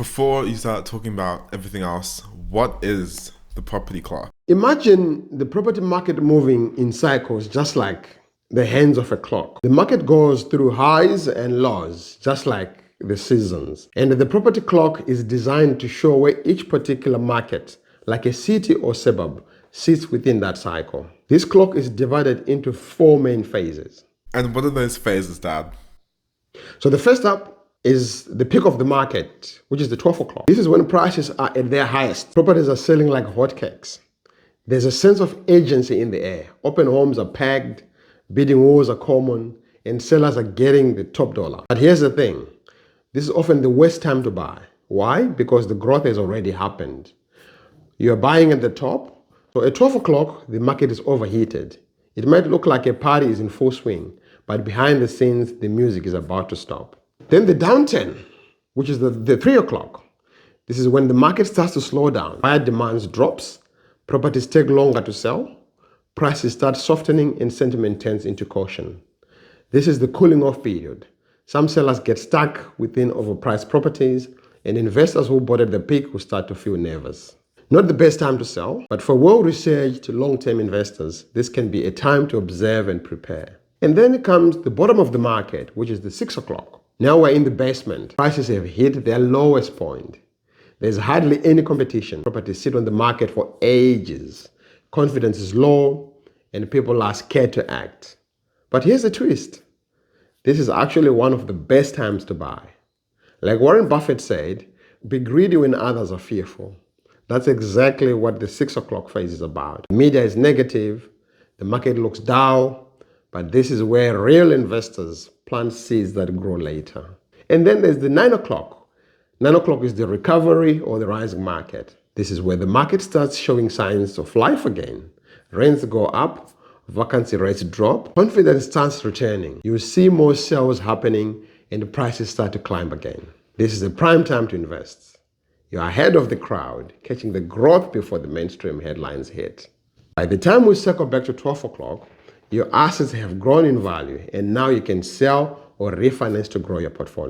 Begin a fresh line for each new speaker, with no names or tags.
Before you start talking about everything else, what is the property clock?
Imagine the property market moving in cycles just like the hands of a clock. The market goes through highs and lows just like the seasons. And the property clock is designed to show where each particular market, like a city or suburb, sits within that cycle. This clock is divided into four main phases.
And what are those phases, Dad?
So the first up is the peak of the market, which is the 12 o'clock. This is when prices are at their highest. Properties are selling like hotcakes. There's a sense of urgency in the air. Open homes are packed, bidding wars are common, and sellers are getting the top dollar. But here's the thing. This is often the worst time to buy. Why? Because the growth has already happened. You're buying at the top. So at 12 o'clock, the market is overheated. It might look like a party is in full swing, but behind the scenes, the music is about to stop. Then the downturn, which is the 3 o'clock. This is when the market starts to slow down. Buyer demand drops, properties take longer to sell, prices start softening, and sentiment turns into caution. This is the cooling off period. Some sellers get stuck within overpriced properties, and investors who bought at the peak will start to feel nervous. Not the best time to sell, but for well-researched long-term investors, this can be a time to observe and prepare. And then comes the bottom of the market, which is the 6 o'clock. Now we're in the basement. Prices have hit their lowest point. There's hardly any competition. Properties sit on the market for ages. Confidence is low, and people are scared to act. But here's the twist. This is actually one of the best times to buy. Like Warren Buffett said, be greedy when others are fearful. That's exactly what the 6 o'clock phase is about. The media is negative, the market looks down, but this is where real investors plant seeds that grow later. And then there's the 9 o'clock. 9 o'clock is the recovery or the rising market. This is where the market starts showing signs of life again. Rents go up, vacancy rates drop, confidence starts returning. You see more sales happening and the prices start to climb again. This is a prime time to invest. You're ahead of the crowd, catching the growth before the mainstream headlines hit. By the time we circle back to 12 o'clock, your assets have grown in value and now you can sell or refinance to grow your portfolio.